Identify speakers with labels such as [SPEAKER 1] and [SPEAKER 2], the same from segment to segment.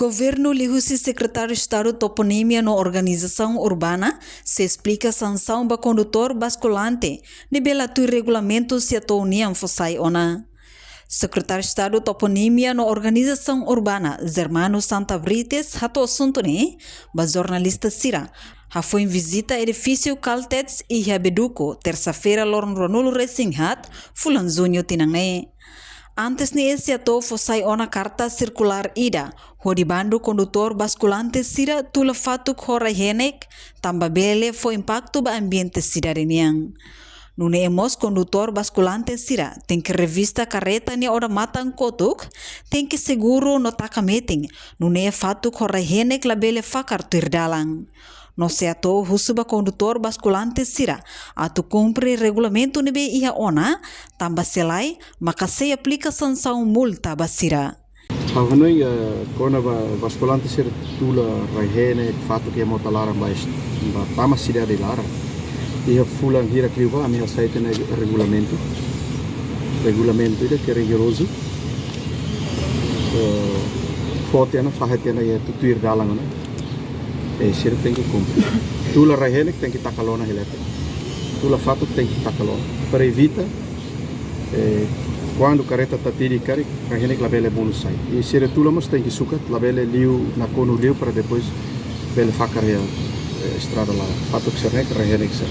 [SPEAKER 1] Governo lihusi secretário de Estado toponímia na organização urbana se explica sanção ba condutor basculante de bela tu regulamento se a união fossai ona. Secretário de Estado toponímia na organização urbana Zermano Santa Brites hato assunto ne ba jornalista Sira foi em visita edifício Caltets e Rabeduco terça-feira lorn Ronulo Resinghat fulan junho tinangne. Antes ni esse ato fossai ona carta circular ida, hodibando condutor basculante sira tula fatuk horahenek, tamba bele fo impacto ba ambiente cidadanian. Nune emos condutor basculante sira, tem que revista carreta ni ora matang kotuk, tem que seguro no takameting, nune fatuk horahenek la bele fakar tuirdalang. No se ato husuba condutor basculante sira, atu cumpre regulamento nebe iha ona, tamba selai, maka se aplica sanção multa basira.
[SPEAKER 2] Havanoi kona basculante sira tula raihene fatu ke mo talarang ba tama sida de lara. Iha fulang hira kliwa ami saite na regulamento. Regulamento ide que rigoroso. Foto na fahetena ya tutuir dalang na. Sira tem que cumprir. Tula raihene tem que takalona hilete. Tula fatu tem que takalona. Para evita quando careta tatiri cari raihene la bele bonus sai. E sira tula mas tem que sukat la bele liu na kono liu para depois bele fakar ya estrada lá. Fatu que sernek raihene que ser.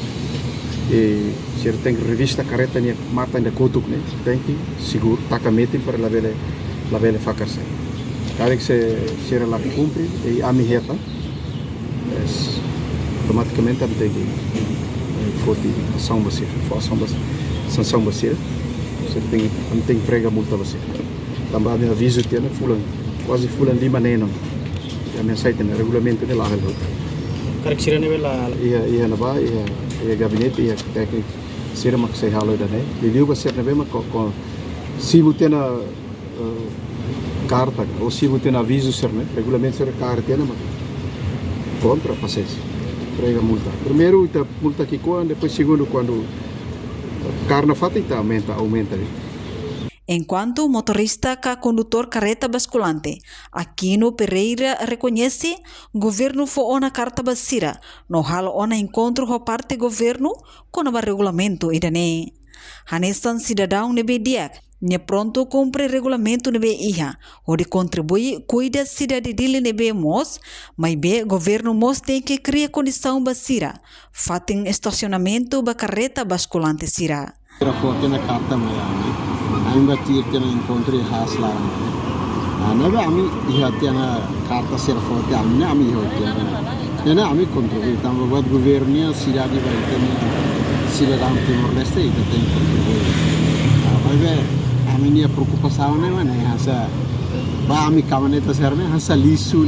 [SPEAKER 2] E sira tem que revista careta ni mata ainda kotuk ne. Tem que seguro takamete para la bele fakar sai. Cada que se sira la cumpre e ami reta automaticamente a tem que foto ação você sanção você tem que pregar multa você também a aviso que é quase fulan 5 neno a minha site no regulamento de lá
[SPEAKER 3] cara que sira nível lá
[SPEAKER 2] ia na ba ia gabinete ia técnico sira mak sai halo da né liu ba ser nebe mak com se você na carta ou se você na aviso ser né regulamento ser carta né contra paciência prega multa primeiro ita multa que quando depois segundo quando carna fata ita aumenta
[SPEAKER 1] Enquanto motorista ka condutor carreta basculante, Aquino Pereira reconhece governo fo ona carta basira, no hal ona encontro ho parte governo com o regulamento idane. Hanesan cidadão nebe diak, nya pronto cumpre regulamento nebe iha, onde contribui cuida cidade dele nebe mos, mas be governo mos tem que criar condição basira, fatem estacionamento ba carreta basculante sira.
[SPEAKER 3] Era foto na carta mayami, ami batir tena encontro haslar. Nebe ami iha tena carta ser foto ami iha tena. Nena ami contribui tamba buat governo cidade ba tena cidadão Timor Leste ita tem contribui. Mas a minha preocupação é mana hasa ba ami kamaneta serme hasa lisu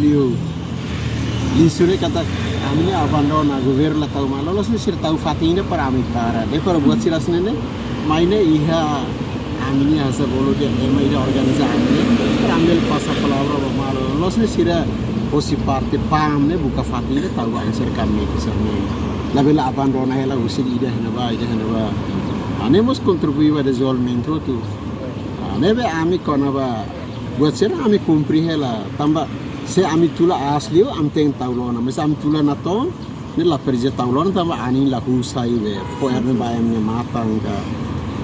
[SPEAKER 3] ne kata ami abandona governo la tau malo los sir tau fatina para ami para de para buat siras ne maine iha ami hasa bolo de mai organizare para ambil passa palavra ba malo los sira posi parte pam ne buka fatina tau answer kami ke serme la bela abandona ela usil ida na ba anemos contribuir a desenvolvimento tu nebe ami konaba buat ser ami cumpri hela tamba se ami tula asli am teng taulona mes am tula naton ne la perje taulona tamba ani la husai ve foer ne bayam ne matang ka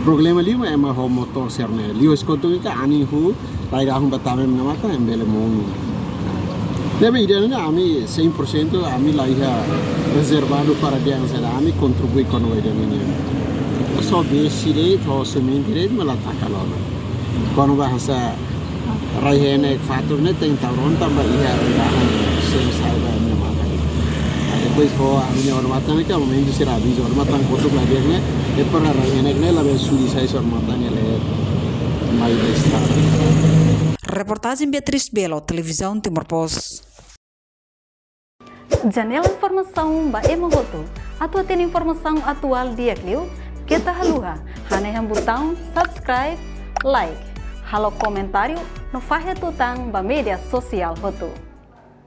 [SPEAKER 3] problema liu ema ho motor serne liu skotu ka ani hu rai rahum batame ne mata embele monu nebe idealnya ami 100% ami la iha reservado para dia será ami contribui con o idealnya so besire to sementire malatakalo kono bahasa raihene fatur ne tem tauron tamba iha rahan selesai ba ne mata depois ho ami hormatan ka momento será aviso hormatan foto lagi ne e para raihene ne la suri sai hormatan le mai estrada.
[SPEAKER 1] Reportagem Beatriz Belo, televisão Timor Post.
[SPEAKER 4] Janela informação ba emogoto. Atua tem informação atual dia kliu. Kita haluha, haneham botão subscribe, like, halo comentário no fahe tutang ba media sosial hotu.